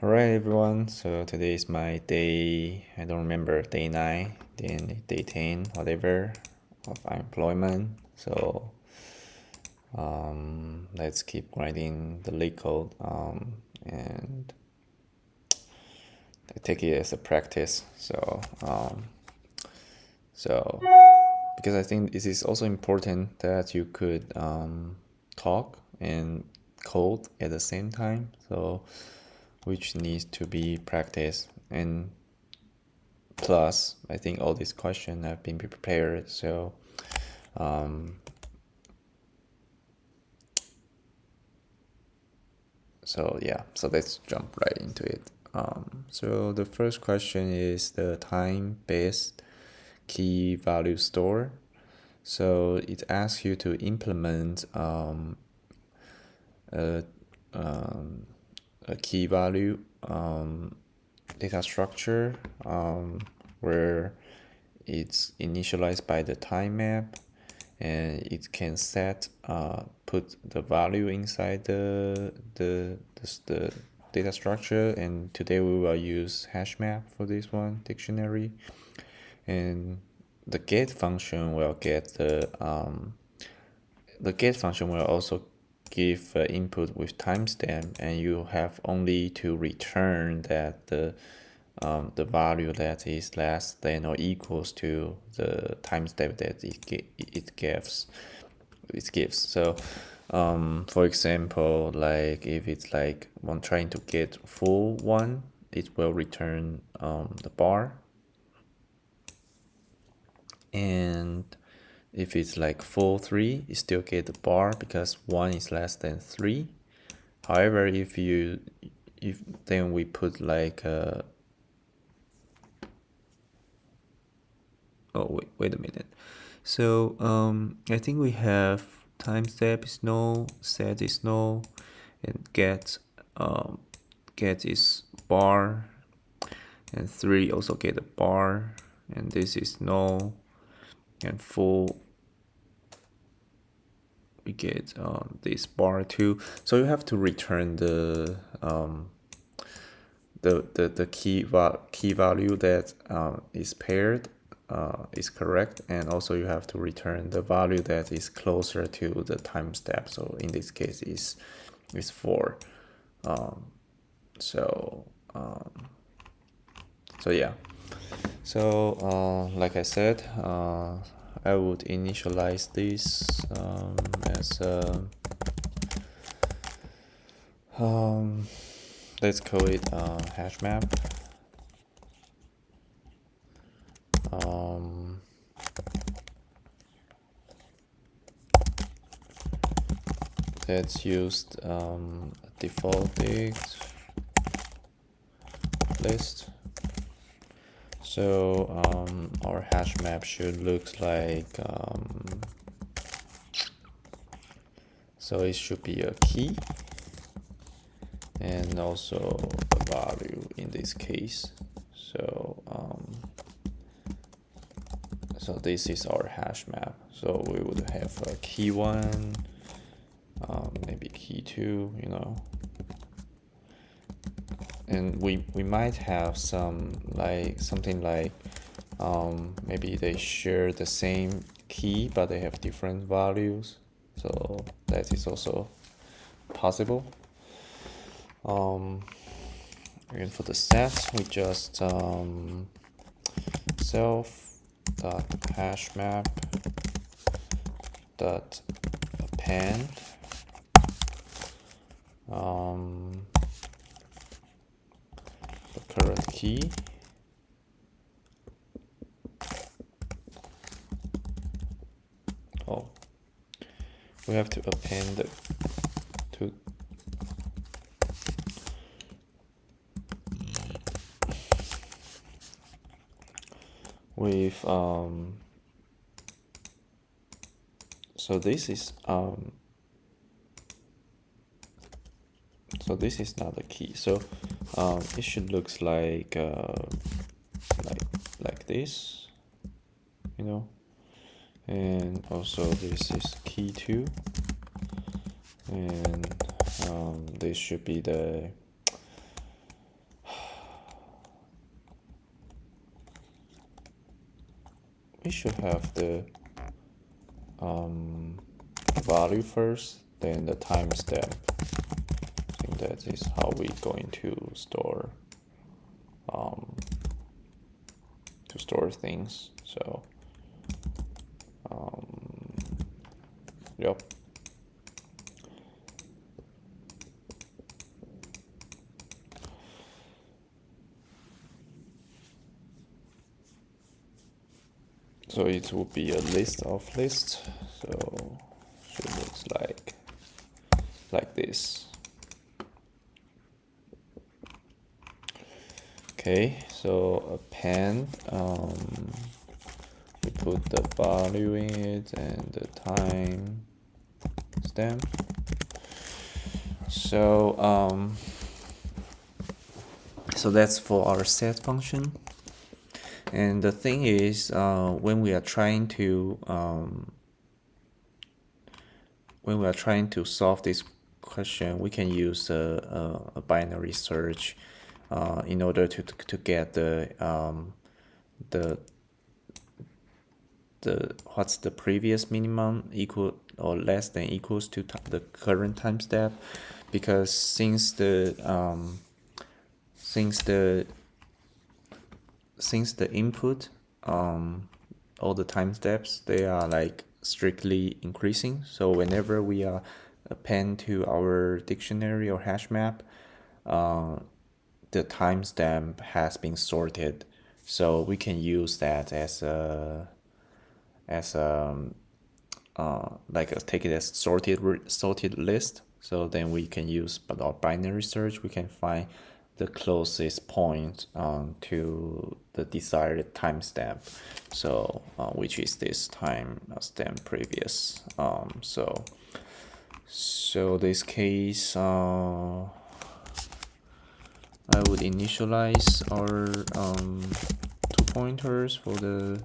Alright everyone, so today is my day, I don't remember, day 9, then day 10, whatever, of employment. So let's keep grinding the leetcode and I take it as a practice. So because I think it is also important that you could talk and code at the same time, so which needs to be practiced. And plus I think all these questions have been prepared, so yeah, so let's jump right into it. So the first question is the time-based key value store. So it asks you to implement a key value data structure where it's initialized by the time map, and it can set put the value inside the data structure. And today we will use hash map for this one, dictionary, and the get function will get the get function will also give input with timestamp, and you have only to return that the value that is less than or equals to the timestamp that it gives. So for example, like if it's like one trying to get full one, it will return the bar. And if it's like full 3, you still get the bar because 1 is less than 3. However, if then we put like wait a minute. So I think we have timestamp is null, set is null, and get is bar, and 3 also get a bar, and this is null, and full we get this bar too. So you have to return the key value that is paired is correct, and also you have to return the value that is closer to the timestamp. So in this case is 4. So yeah. So like I said, I would initialize this as a let's call it hash map. Let's use default list. So our hash map should look like so it should be a key and also a value in this case. So so this is our hash map. So we would have a key 1, maybe key 2, you know, and we might have something like maybe they share the same key but they have different values, so that is also possible. And for the set, we just self.hashmap dot append the current key, we have to append to with so this is not the key, so it should looks like this, you know, and also this is key 2, and this should be the it should have the value first, then the timestamp. I think that is how we're going to store things. So yep. So it will be a list of lists. So it looks like this. Okay, so append, we put the value in it and the time stamp. So so that's for our set function. And the thing is, when we are trying to solve this question, we can use a binary search in order to get the what's the previous minimum, equal or less than equals to the current time step, because since the input, all the time steps, they are like strictly increasing. So whenever we are append to our dictionary or hash map, the timestamp has been sorted. So we can use that as take it as sorted list. So then we can use our binary search. We can find the closest point to the desired timestamp. So which is this timestamp previous. So this case, I would initialize our 2 pointers for the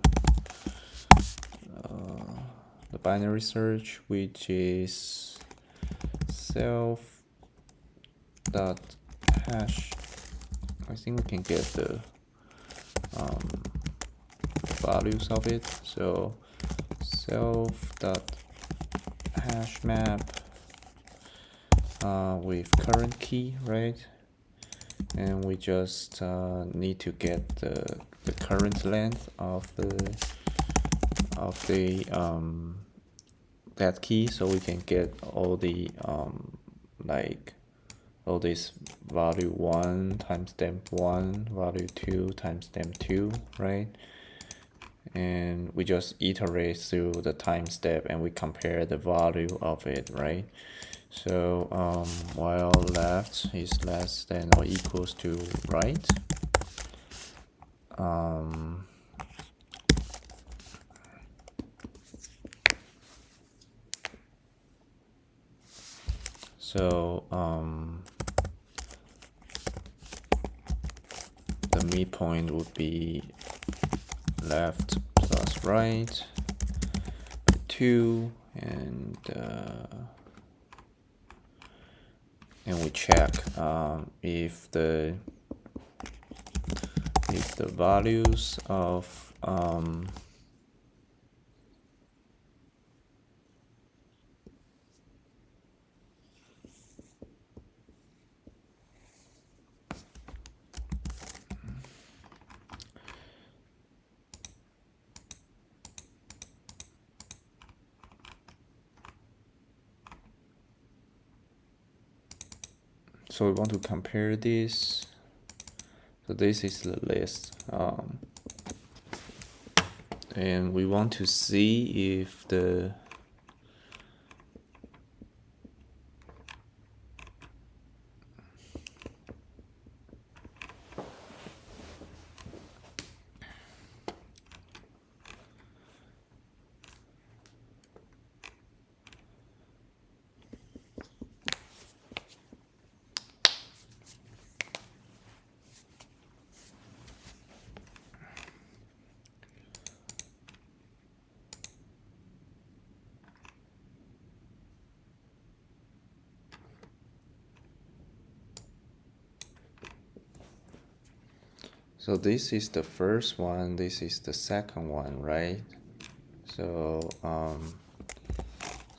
binary search, which is self dot hash. I think we can get the values of it. So self dot hash map with current key, right? And we just need to get the current length of that key, so we can get all the all this value 1 timestamp 1, value 2 timestamp 2, right? And we just iterate through the timestamp and we compare the value of it, right? So while left is less than or equals to right, so the midpoint would be left plus right 2, and we check if the values of so we want to compare this. So this is the list, and we want to see if the So this is the first one, this is the second one, right? So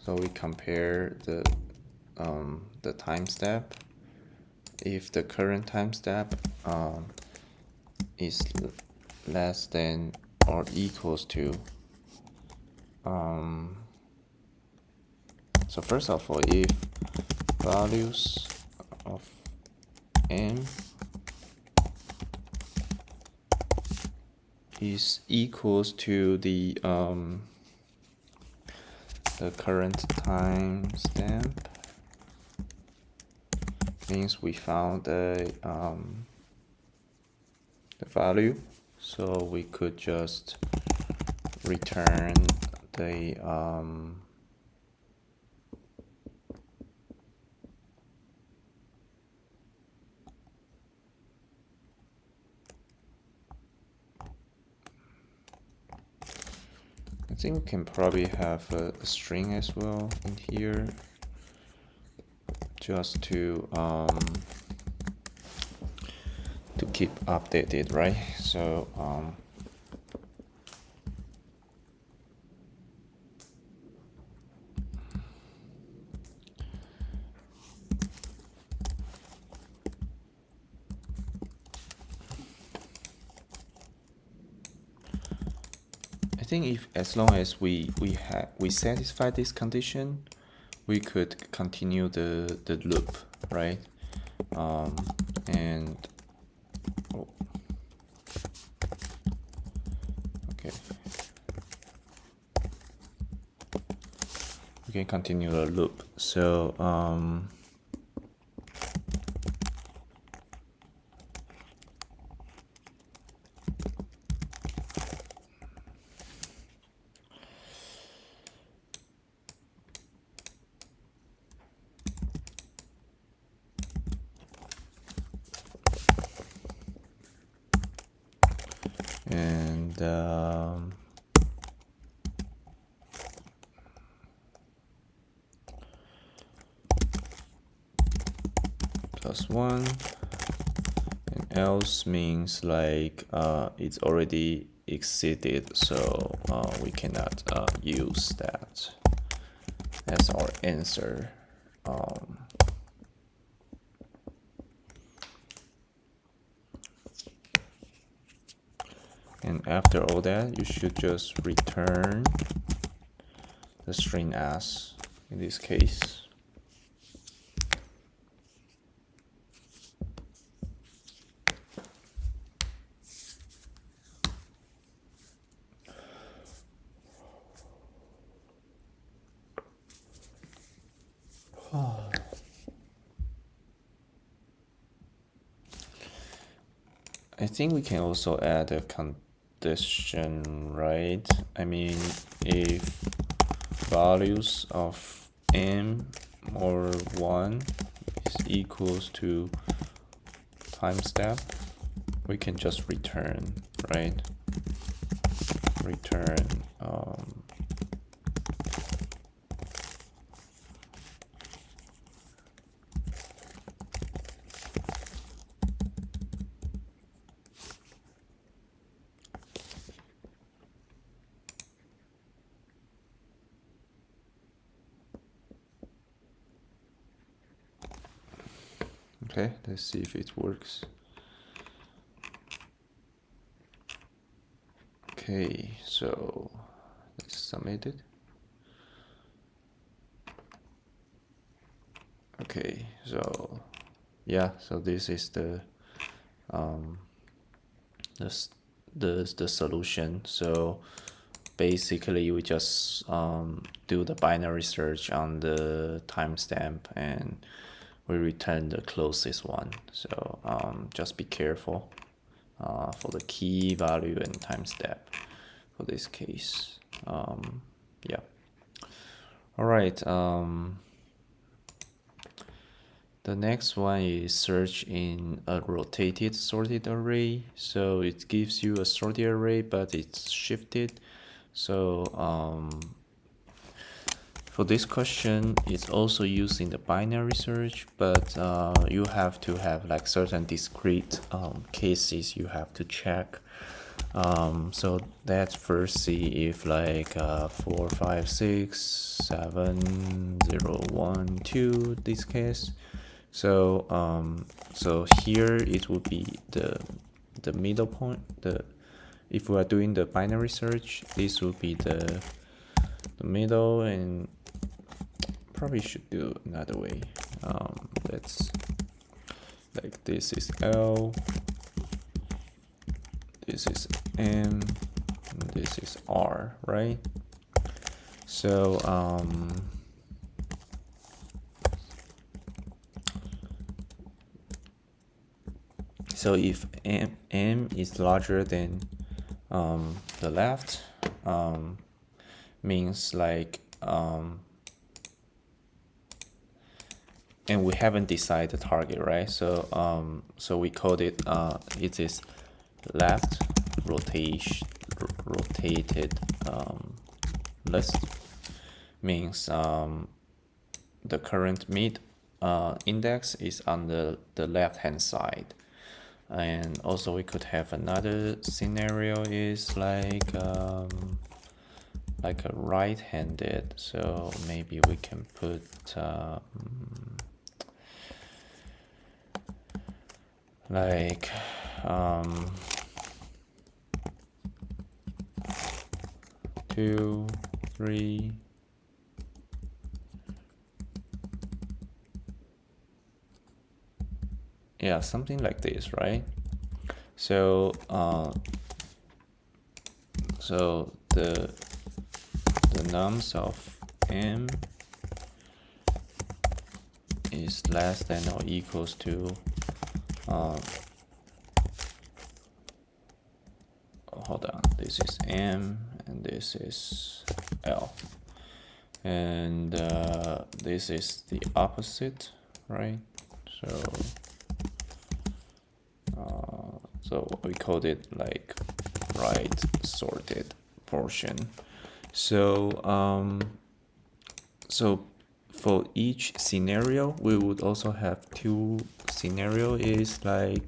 so we compare the time step. If the current time step is less than or equals to so first of all, if values of m is equals to the current timestamp, means we found the value, so we could just return the I think we can probably have a string as well in here, just to keep updated, right? So I think if as long as we satisfy this condition, we could continue the loop, right? And oh, okay, we can continue the loop. So and +1, and else means like it's already exceeded, so we cannot use that as our answer. And after all that, you should just return the string as in this case. I think we can also add a condition, right? I mean, if values of m or 1 is equals to timestamp, we can just return, right? Return okay, let's see if it works. Okay, so let's submit it. Okay, so yeah, so this is the solution. So basically we just do the binary search on the timestamp and we return the closest one. So just be careful for the key value and timestamp for this case. Yeah. All right. The next one is search in a rotated sorted array. So it gives you a sorted array, but it's shifted. So For this question, it's also used in the binary search, but you have to have like certain discrete cases you have to check. So let's first see if like 4, 5, 6, 7, 0, 1, 2 this case. So so here it would be the middle point. If we are doing the binary search, this would be the middle, and probably should do another way. Let's like this is L, this is M, and this is R, right? So so if M is larger than the left, means like and we haven't decided the target, right? So so we code it it is left rotated list, means the current mid index is on the left hand side. And also we could have another scenario is like a right-handed, so maybe we can put like 2, 3, yeah, something like this, right? So so the nums of M is less than or equals to hold on, this is M and this is L, and this is the opposite, right? So we code it like right sorted portion. So so for each scenario, we would also have two scenario is like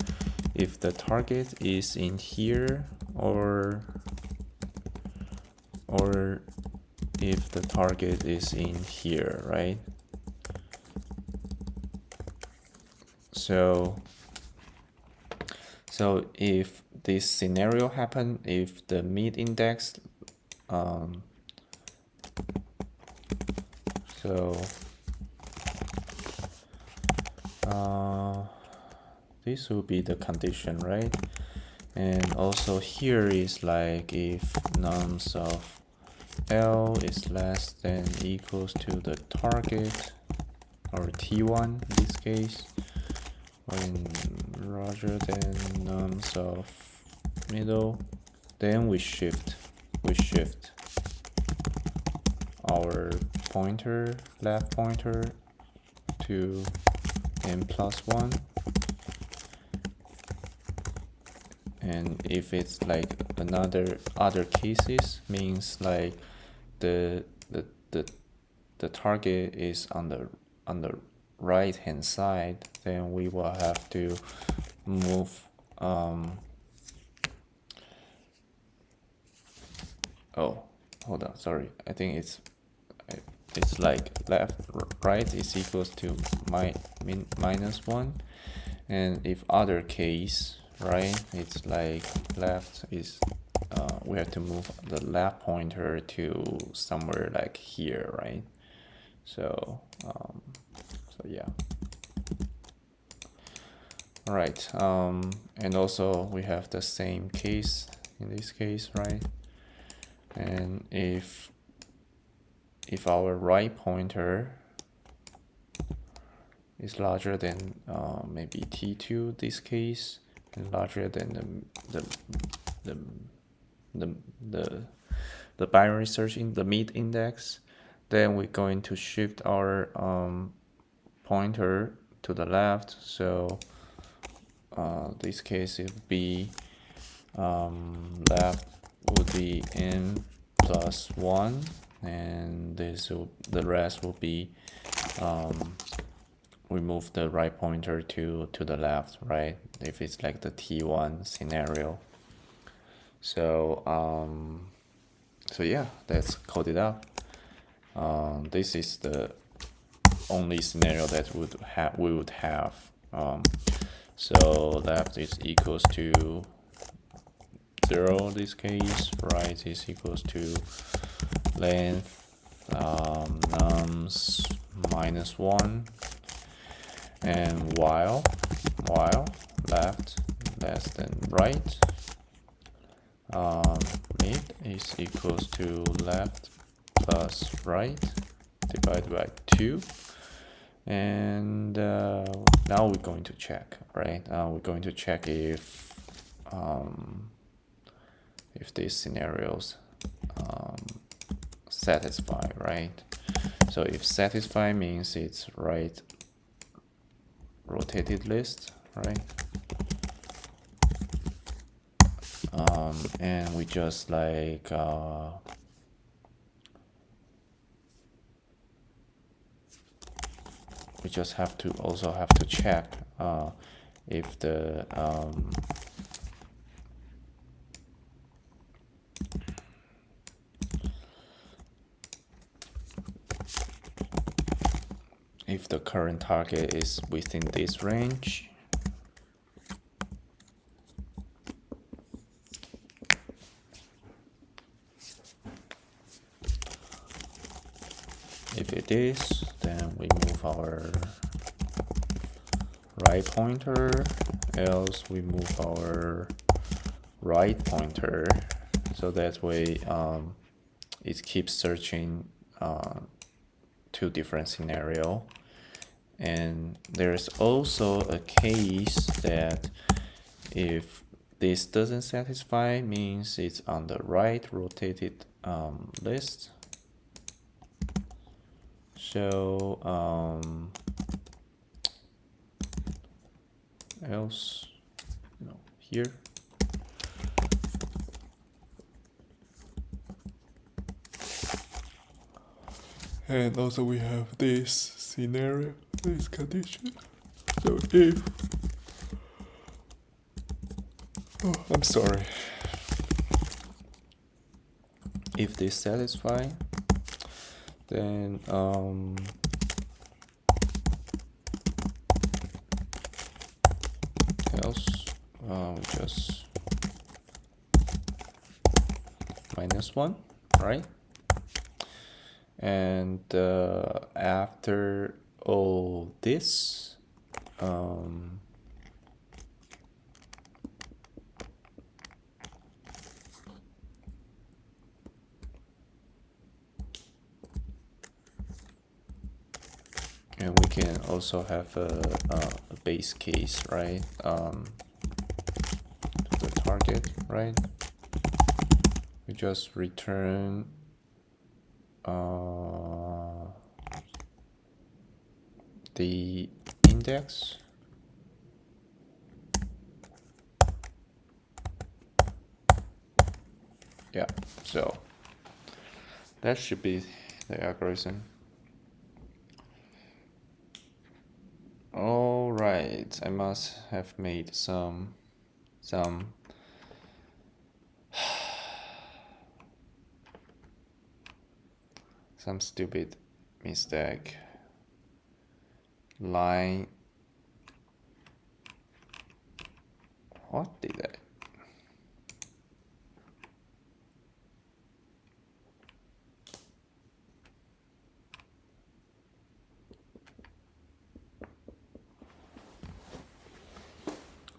if the target is in here or if the target is in here, right? So if this scenario happen, if the mid index this will be the condition, right? And also here is like if nums of L is less than equals to the target, or T1 in this case, when larger than nums of middle, then we shift our pointer, left pointer, to n+1. And if it's like other cases, means like the target is on the right hand side, then we will have to move oh, hold on, sorry, I think it's like right is equals to -1, and if other case, right, it's like left is we have to move the left pointer to somewhere like here, right? So so yeah. All right, and also we have the same case in this case, right? And if our right pointer is larger than maybe T2 this case, and larger than the binary search in the mid index, then we're going to shift our pointer to the left. So this case it would be left would be n+1, and the rest will be we move the right pointer to the left, right? If it's like the T1 scenario. So so yeah, let's code it up. This is the only scenario that we would have. So left is equals to 0 in this case, right is equals to length nums -1, and while left less than right, mid is equals to left plus right divided by 2. And now we're going to check, right? We're going to check if these scenarios satisfy, right? So if satisfy means it's right rotated list, right? And we just like we just have to check if the current target is within this range. If it is, then we move our right pointer, else we move our right pointer, so that way it keeps searching two different scenarios. And there's also a case that if this doesn't satisfy, means it's on the right rotated list. So else, no, here. And also we have this scenario, this condition. So if, oh, I'm sorry. If this satisfy, then else we just -1, right? And after all this, and we can also have a base case, right? The target, right? We just return the index. Yeah, so that should be the algorithm. All right, I must have made some stupid mistake. Line, what did I?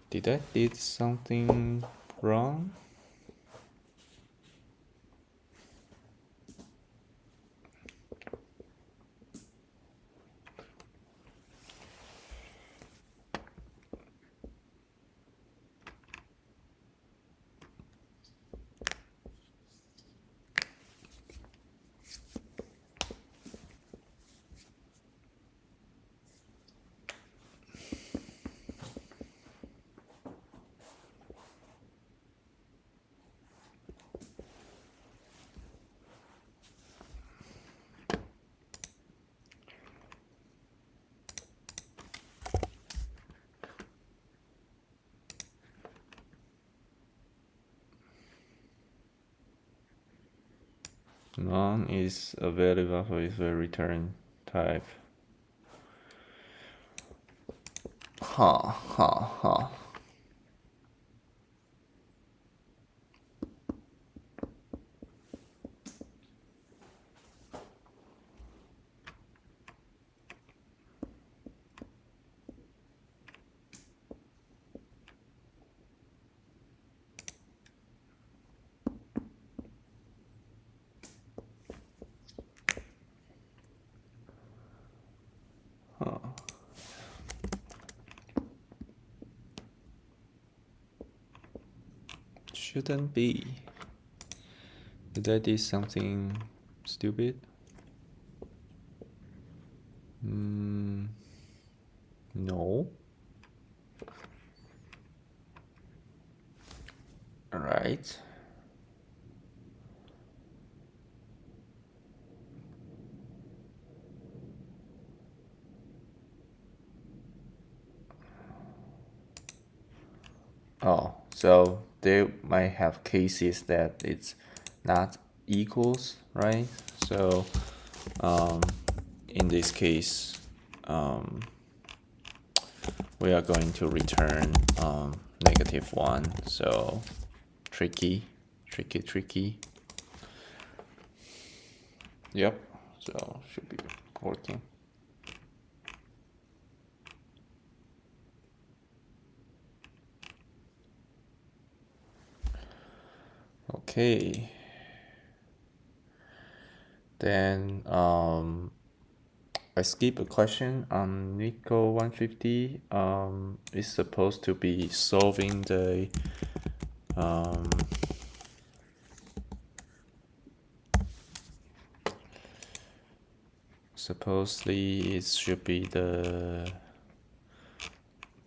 Did I did something wrong? None is a variable for its return type. Huh. Shouldn't be. Did I do something stupid? No. Alright. Oh, so they might have cases that it's not equals, right? So in this case, we are going to return -1. So tricky. Yep. So should be working. Okay. Then I skip a question on Nico 150. It's supposed to be solving the supposedly it should be the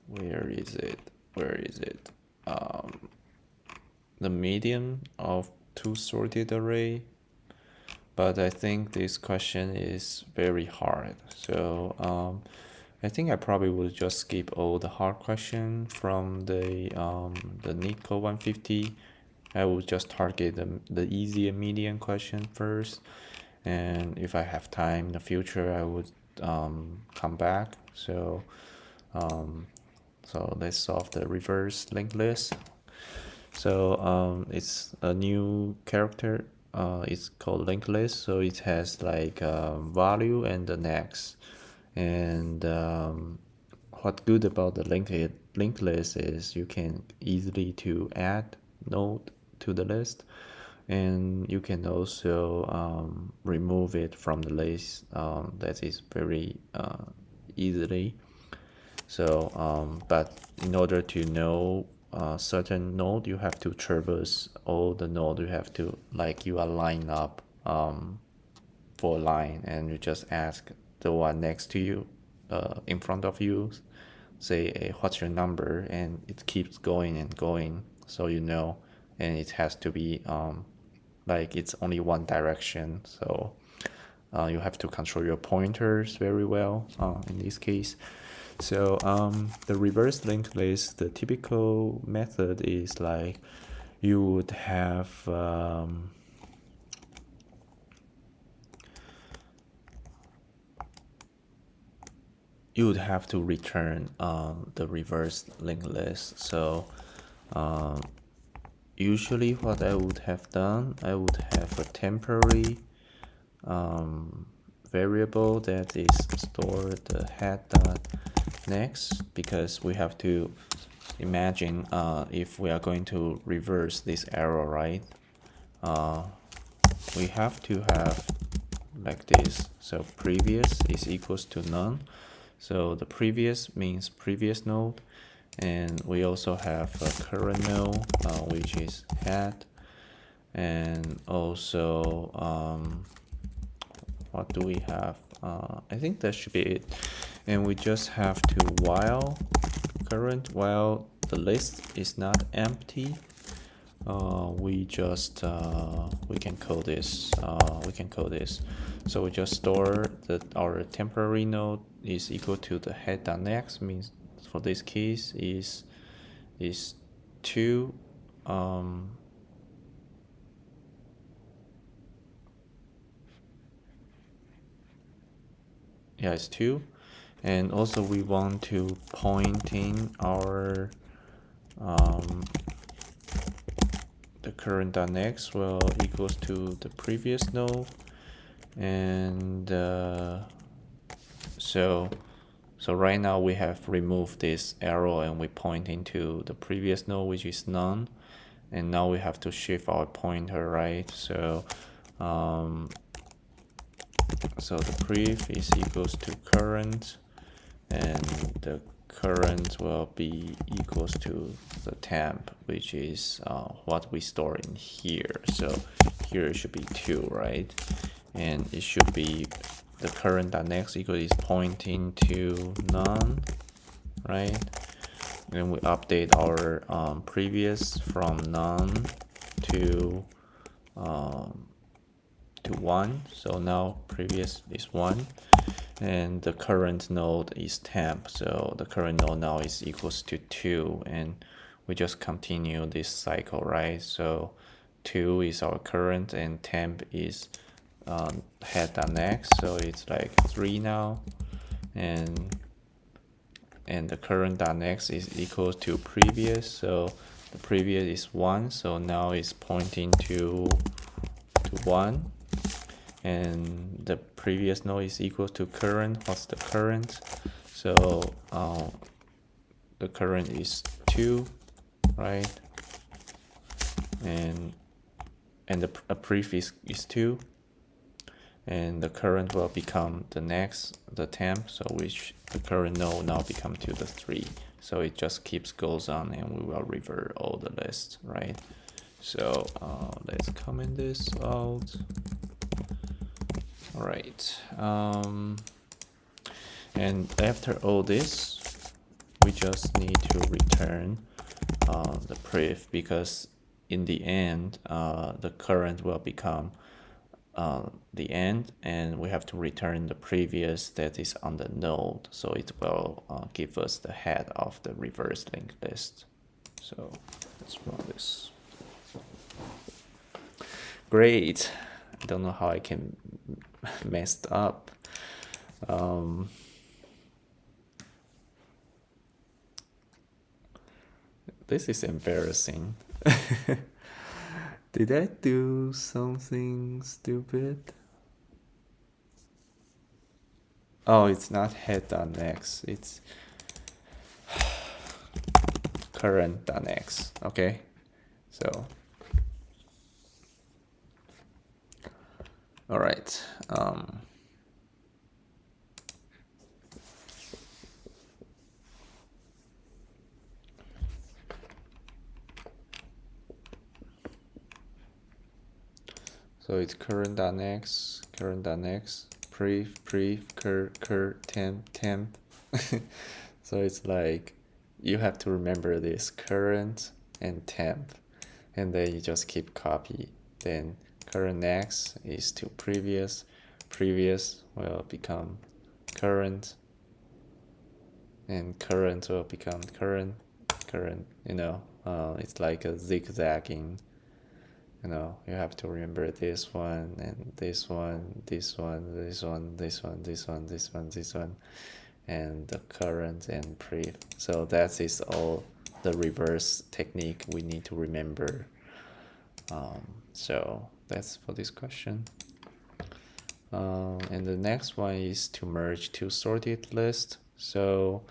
where is it? The median of two sorted array. But I think this question is very hard. So I think I probably would just skip all the hard question from the Nico 150. I would just target the easy and medium question first. And if I have time in the future, I would come back. So let's solve the reverse linked list. So it's a new character. It's called linked list. So it has like value and the next. And what good about the linked list is you can easily to add node to the list, and you can also remove it from the list. That is very easily. So, but in order to know certain node, you have to traverse all the node. You have to like you are line up for a line, and you just ask the one next to you, in front of you, say, hey, what's your number, and it keeps going and going, so you know, and it has to be like it's only one direction. So you have to control your pointers very well in this case. So the reverse linked list, the typical method is like you would have to return the reverse linked list. So usually what I would have done, I would have a temporary variable that is stored the head dot next, because we have to imagine if we are going to reverse this arrow, right? We have to have like this. So previous is equals to none. So the previous means previous node, and we also have a current node, which is head, and also what do we have? I think that should be it. And we just have to while current, while the list is not empty, we just we can code this. So we just store that our temporary node is equal to the head.next, means for this case is 2 Yeah, it's 2. And also we want to point in our the current.next will equals to the previous node, and so right now we have removed this arrow and we point into the previous node, which is none, and now we have to shift our pointer, right? So the pref is equals to current, and the current will be equals to the temp, which is what we store in here. So here it should be 2, right? And it should be the current.next equal is pointing to none, right? And we update our previous from none to 1. So now previous is 1, and the current node is temp. So the current node now is equals to 2, and we just continue this cycle, right? So 2 is our current and temp is head.next, so it's like 3 now, and the current.next is equal to previous, so the previous is 1, so now it's pointing to 1, and the previous node is equal to current. What's the current? So the current is 2, right? And the pref is 2, and the current will become the temp, so which the current node now become to the 3. So it just goes on, and we will revert all the list, right? So let's comment this out. All right, and after all this, we just need to return the pref, because in the end the current will become the end, and we have to return the previous that is on the node, so it will give us the head of the reverse linked list. So let's run this. Great. I don't know how I can messed up. This is embarrassing. Did I do something stupid? Oh, it's not head.next, it's current.next. Okay, so all right. So it's current.next, pref, cur, temp. So it's like you have to remember this current and temp, and then you just keep copy. Then current next is to previous will become current, and current will become current. It's like a zigzagging. You have to remember this one and this one, this one, this one, this one, this one, this one, this one, and the current and pref. So that is all the reverse technique we need to remember. So that's for this question. And the next one is to merge two sorted lists. So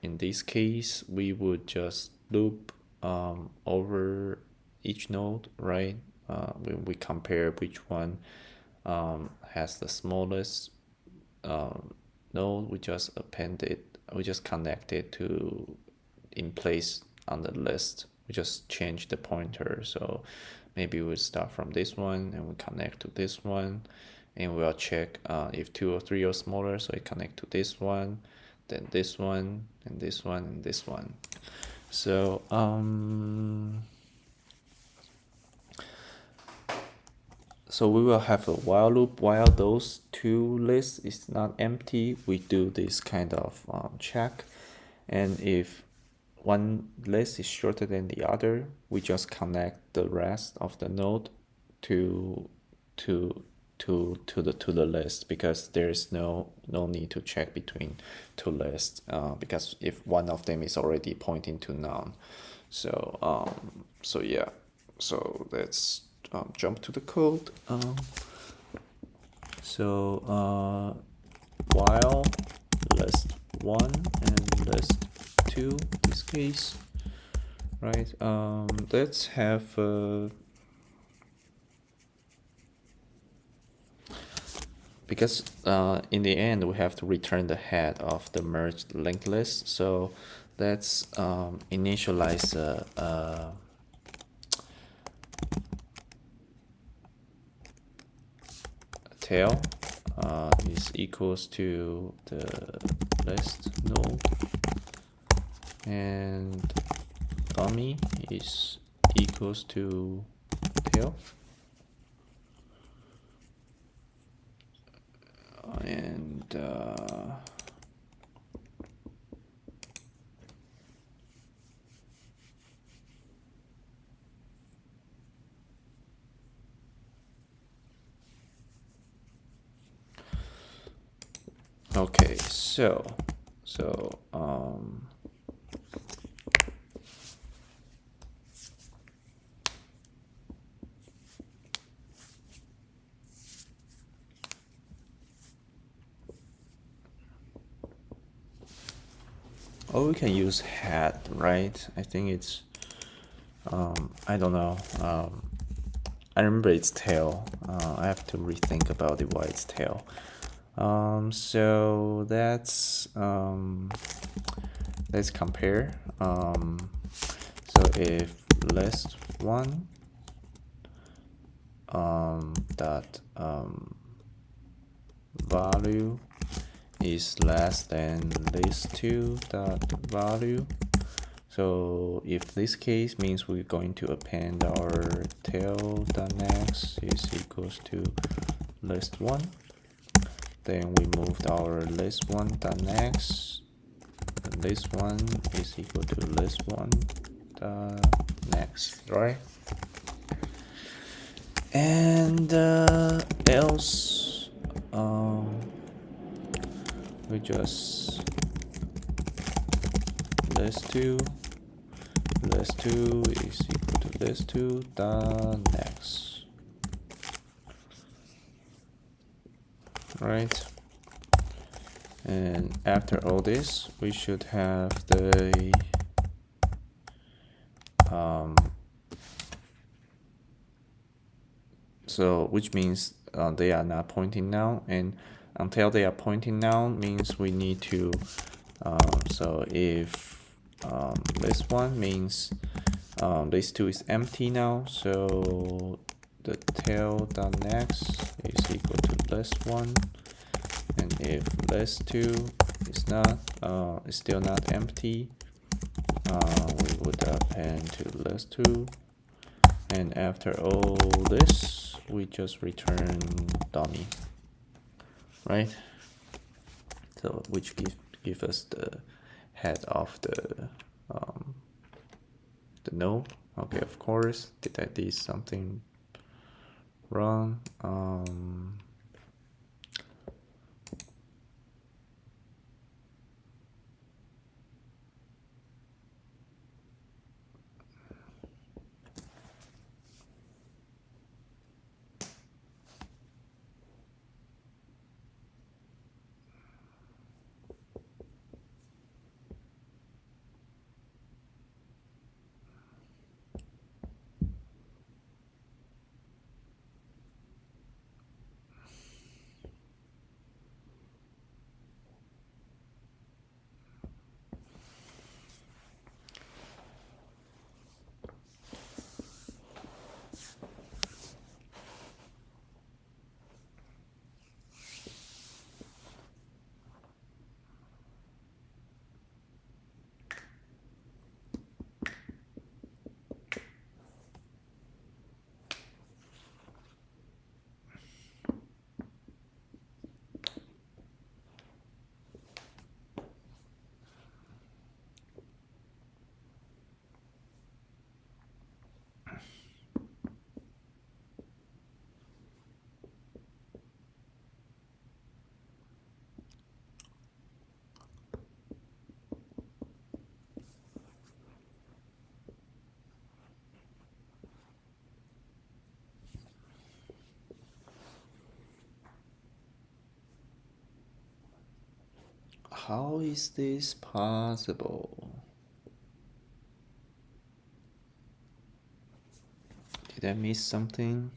in this case, we would just loop over each node, right? We compare which one has the smallest node. We just connect it to in place on the list. We just change the pointer. So maybe we'll start from this one and we connect to this one, and we'll check if 2 or 3 are smaller, so it connect to this one, then this one, and this one, and this one. So we will have a while loop. While those two lists is not empty, we do this kind of check, and if one list is shorter than the other, we just connect the rest of the node to to the list, because there's no need to check between two lists, because if one of them is already pointing to none. So yeah, so let's jump to the code. While list 1 and list 2, this case, right? Let's have because in the end we have to return the head of the merged linked list, so let's initialize a tail is equals to the list node, and dummy is equals to tail, and okay, so oh, we can use head, right? I think it's I don't know. I remember it's tail. I have to rethink about it, why it's tail. So let's compare. So if list 1 dot value is less than list 2 dot value, so if this case means we're going to append our tail.next is equals to list 1, then we moved our list 1.next, list 1 is equal to list 1.next, right? And else we just list 2 is equal to list 2 next, right? And after all this, we should have the so which means they are not pointing now, and until they are pointing now means we need to so if list 1 means list 2 is empty now, so the tail.next is equal to list 1, and if list 2 is not is still not empty, we would append to list 2, and after all this we just return dummy, right? So which give us the head of the node. Okay, of course, did I do something wrong? How is this possible? Did I miss something?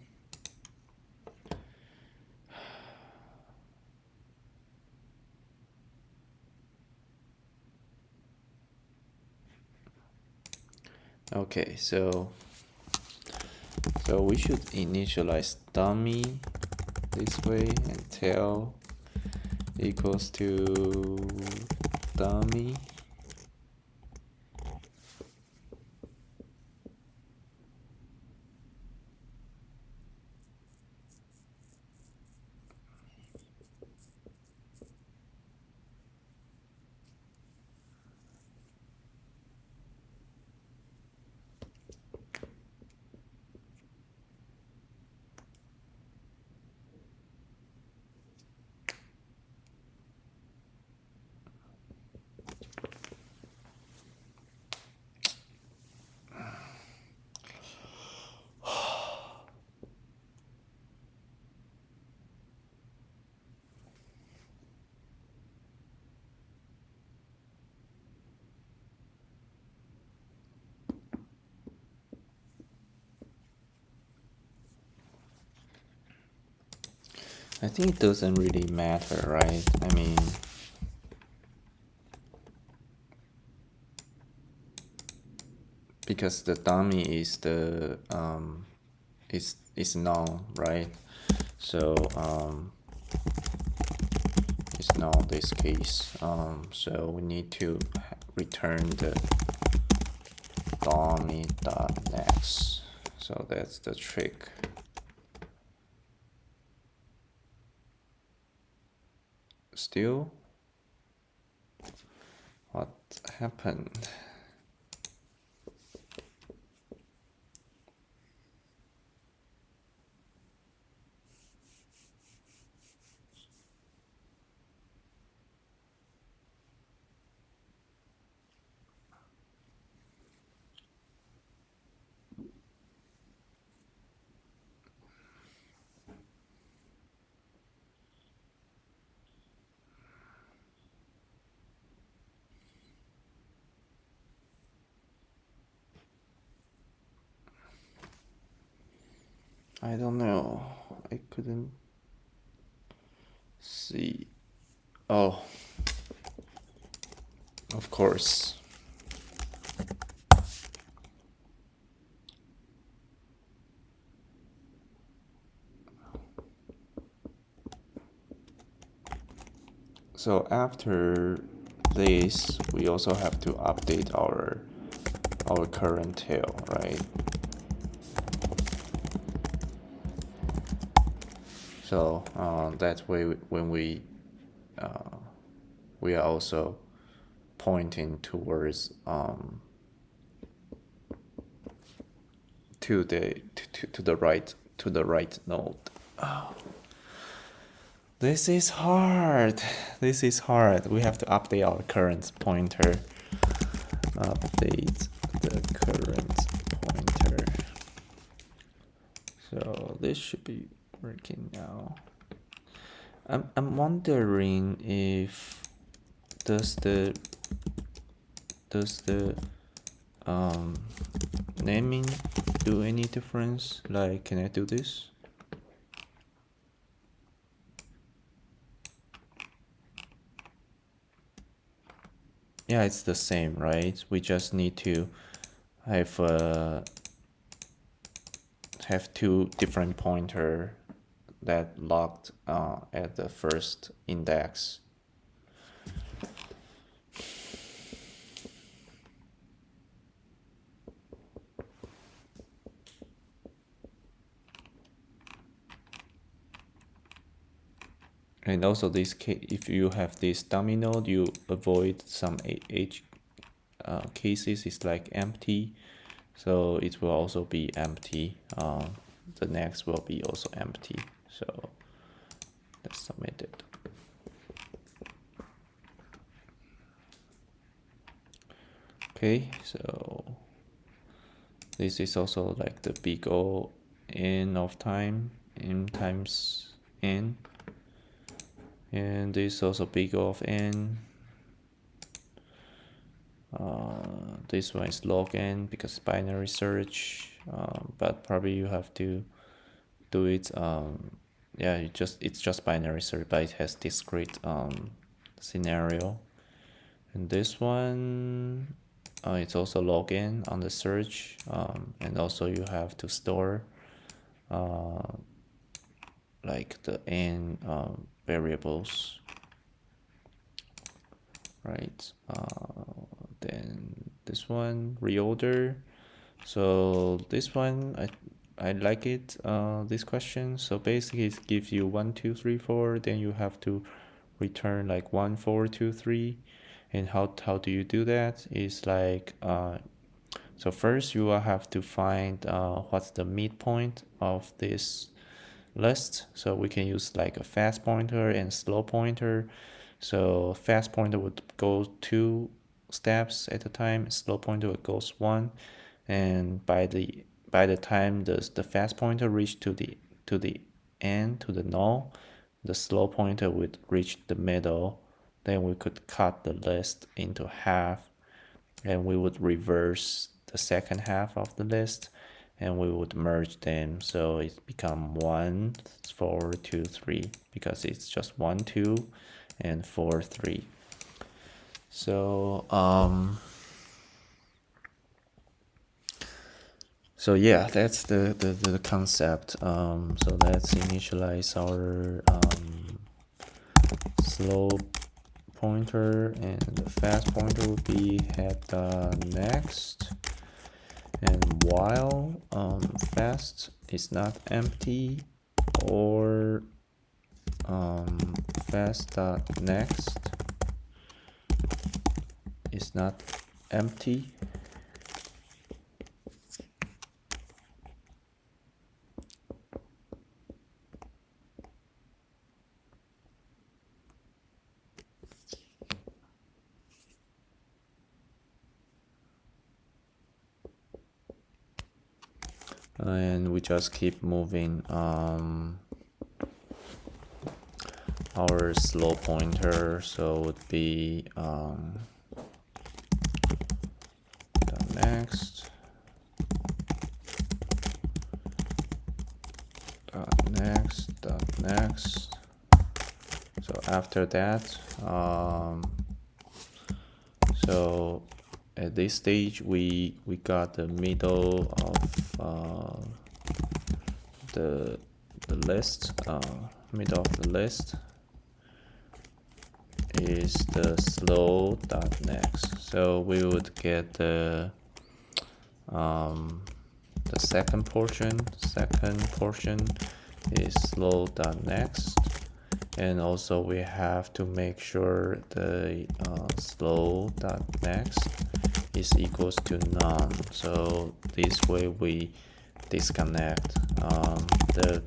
Okay, so we should initialize dummy this way and tail equals to dummy. I think it doesn't really matter, right? I mean, because the dummy is the is null, right? So it's null this case. So we need to return the dummy.next. So that's the trick. Still, what happened? I don't know. I couldn't see. Oh, of course. So after this, we also have to update our current tail, right? So that way, when we are also pointing towards to the right node. Oh. This is hard. This is hard. We have to update our current pointer. Update the current pointer. So this should be working now. I'm wondering if does the naming do any difference? Like, can I do this? Yeah, it's the same, right? We just need to have two different pointer that locked at the first index. And also this case, if you have this dummy node, you avoid some edge cases. It's like empty, so it will also be empty. The next will be also empty. So let's submit it. Okay, so this is also like the big O n of time, n times n. And this is also big O of n, This one is login because binary search, but probably you have to do it. Yeah, it's just binary search, but it has discrete scenario. And this one, it's also login on the search, and also you have to store like the n variables, right? Then this one, reorder. So this one, I like it, this question. So basically it gives you 1, 2, 3, 4, then you have to return like 1, 4, 2, 3. And how do you do that? Is like, so first you will have to find what's the midpoint of this list. So we can use like a fast pointer and slow pointer. So fast pointer would go 2 steps at a time, slow pointer would goes 1, and by the time the fast pointer reach to the end, to the null, the slow pointer would reach the middle. Then we could cut the list into half, and we would reverse the second half of the list, and we would merge them, so it become 1, 4, 2, 3, because it's just 1, 2, and 4, 3. So so yeah, that's the concept. So let's initialize our slow pointer, and the fast pointer will be head next. And while fast is not empty, or fast.next is not empty, and we just keep moving our slow pointer. So it would be next next. So after that, so at this stage we got the middle of the list. Middle of the list is the slow.next. So we would get the second portion. Second portion is slow.next, and also we have to make sure the slow.next is equals to none. So this way we disconnect the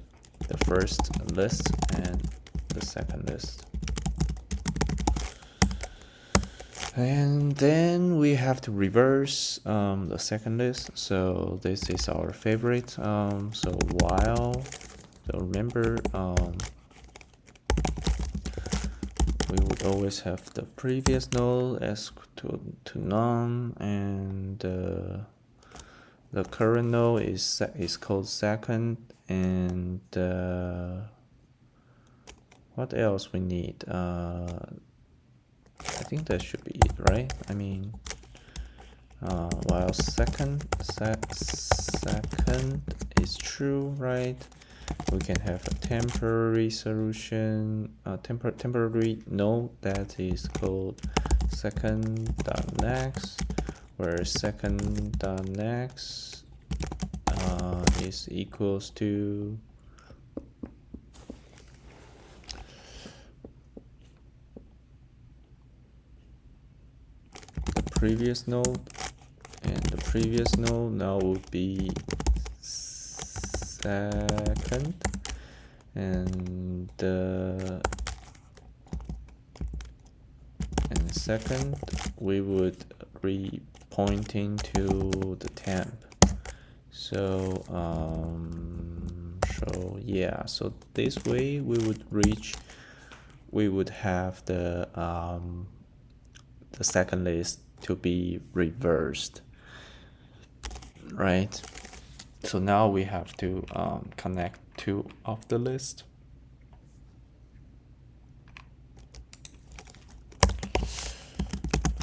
first list and the second list. And then we have to reverse the second list. So this is our favorite. So while, so remember, we would always have the previous node as to none, and the current node is called second, and what else we need? I think that should be it, right? I mean, while second is true, right? We can have a temporary solution, temporary node that is called second.next, where second.next is equals to previous node, and the previous node now would be second, and second we would pointing to the temp. So so yeah, so this way we would have the second list to be reversed, right? So now we have to connect two of the list.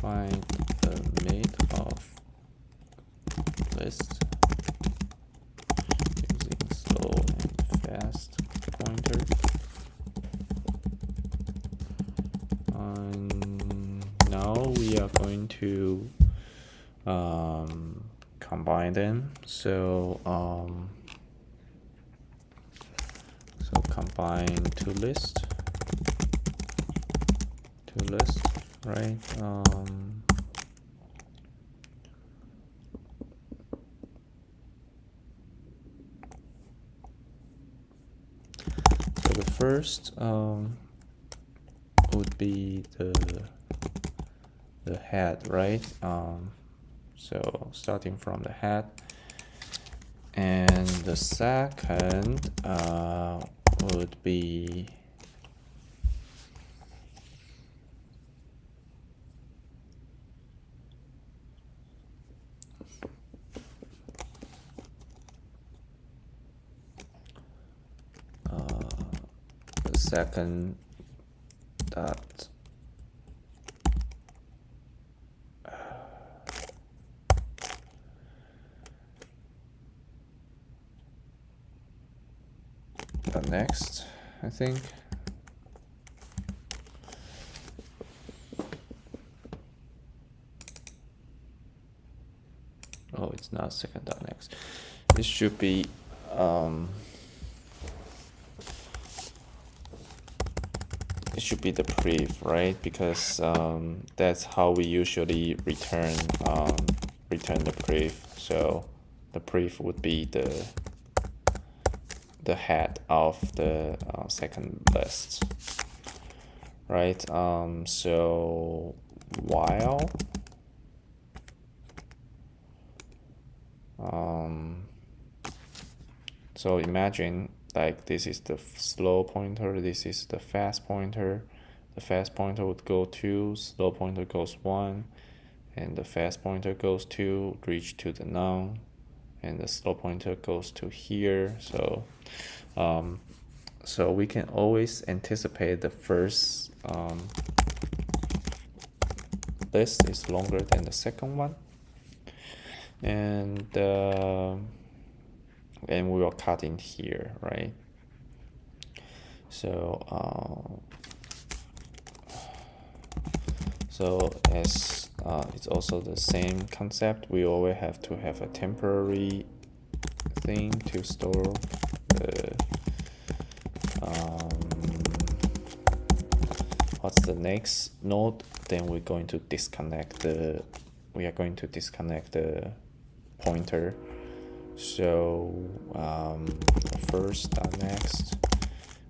Find the mid of list using slow and fast pointer. Now we are going to combine them. So combine two list, right? So the first would be the head, right? So starting from the head, and the second would be the second dot next, I think. Oh, it's not second dot next. It should be the prev, right? Because that's how we usually return the prev. So the prev would be the head of the second list, right? So while so imagine like this is the slow pointer, this is the fast pointer. The fast pointer would go 2, slow pointer goes 1, and the fast pointer goes 2, reach to the none, and the slow pointer goes to here. So so we can always anticipate the first list is longer than the second one, and we will cut in here, right? So as it's also the same concept, we always have to have a temporary thing to store the what's the next node. Then we're going to disconnect the pointer. So the first next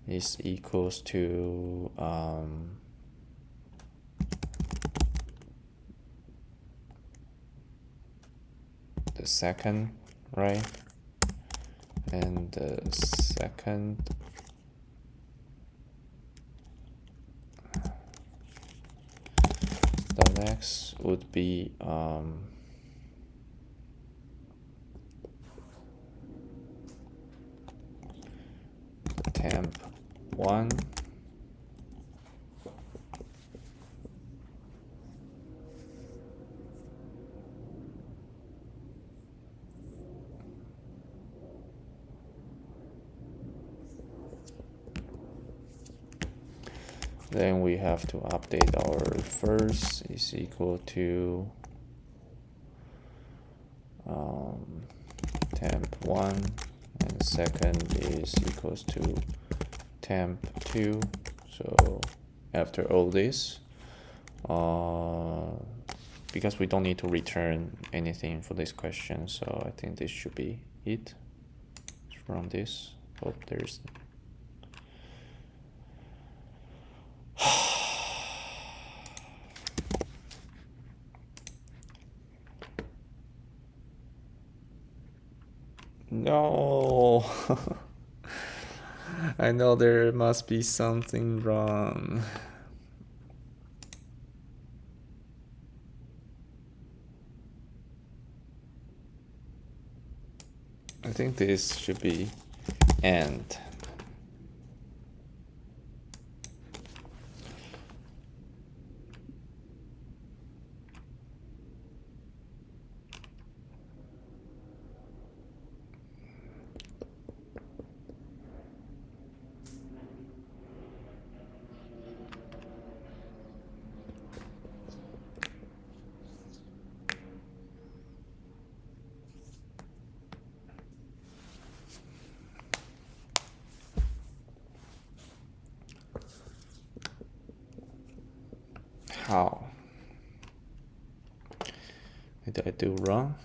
is equals to the second, right? And the second the next would be temp 1, then we have to update our first is equal to temp 1, and second is equals to temp 2. So after all this, because we don't need to return anything for this question, so I think this should be it from this. Hope there's no. I know there must be something wrong. I think this should be and. How did I do wrong?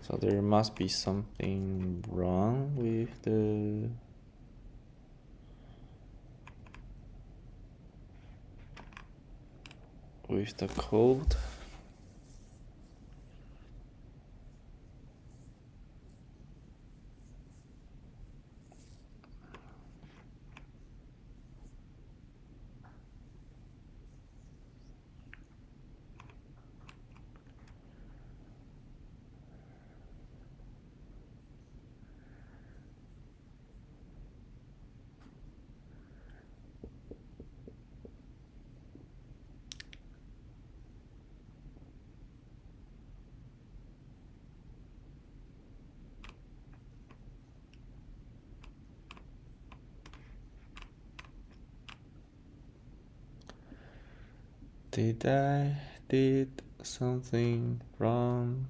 So there must be something wrong with the code. Did I did something wrong?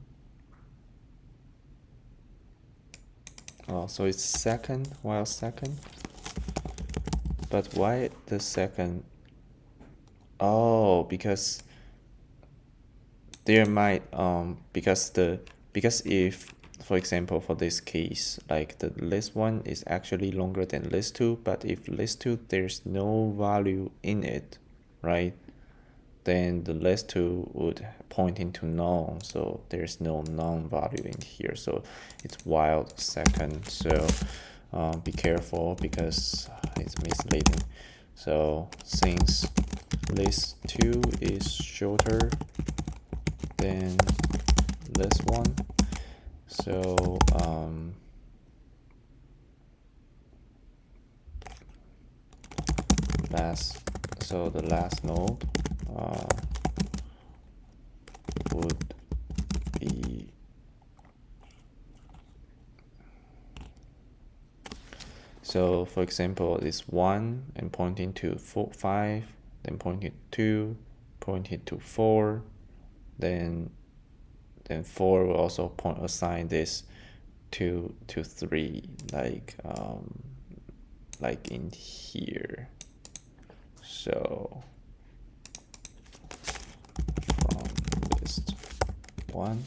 Oh, so it's second, while second. But why the second? Oh, because there might because if, for example, for this case, like the list 1 is actually longer than list 2, but if list 2 there's no value in it, right? Then the list 2 would point into none, so there's no none value in here, so it's wild second. So be careful because it's misleading. So since list 2 is shorter than list 1, so the last node would be so, for example, it's 1 and pointing to 5, then pointing to 2, pointing to 4, then 4 will also assign this to 3, like in here. So from list 1,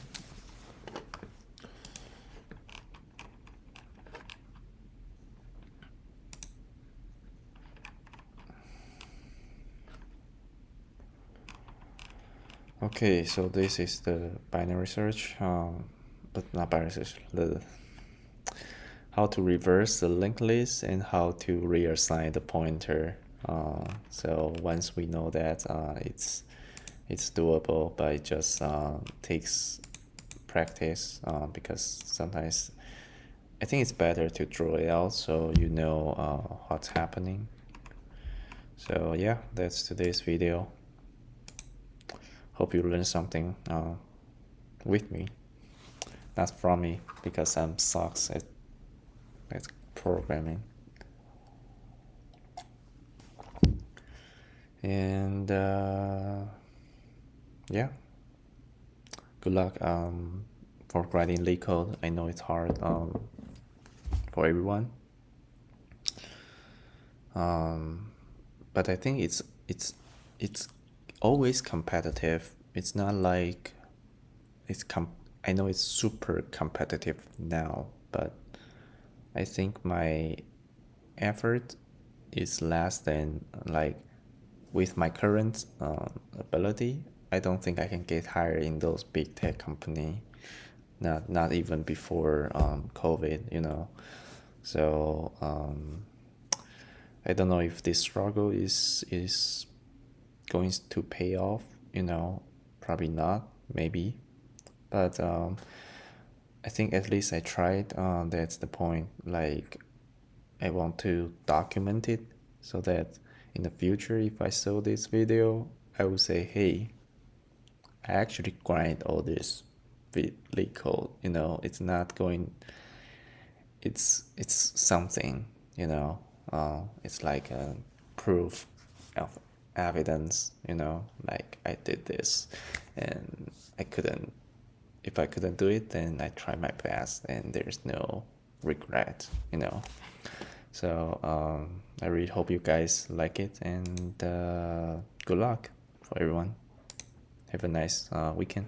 okay, so this is the binary search, but not binary search, how to reverse the linked list and how to reassign the pointer. So once we know that, it's doable, but it just takes practice, because sometimes I think it's better to draw it out so you know what's happening. So yeah, that's today's video. Hope you learned something with me, not from me, because I'm sucks at programming. And yeah, good luck for writing LeetCode. I know it's hard for everyone, but I think it's always competitive. It's not like I know it's super competitive now, but I think my effort is less than, like, with my current ability, I don't think I can get hired in those big tech company. not even before COVID, you know. So I don't know if this struggle is going to pay off, you know. Probably not, maybe, but I think at least I tried. That's the point. Like, I want to document it so that in the future, if I saw this video, I would say, hey, I actually grind all this with leetcode. You know, it's not going. It's something. You know, it's like a proof of evidence. You know, like I did this, and I couldn't. If I couldn't do it, then I try my best, and there's no regret. You know. So I really hope you guys like it, and good luck for everyone. Have a nice weekend.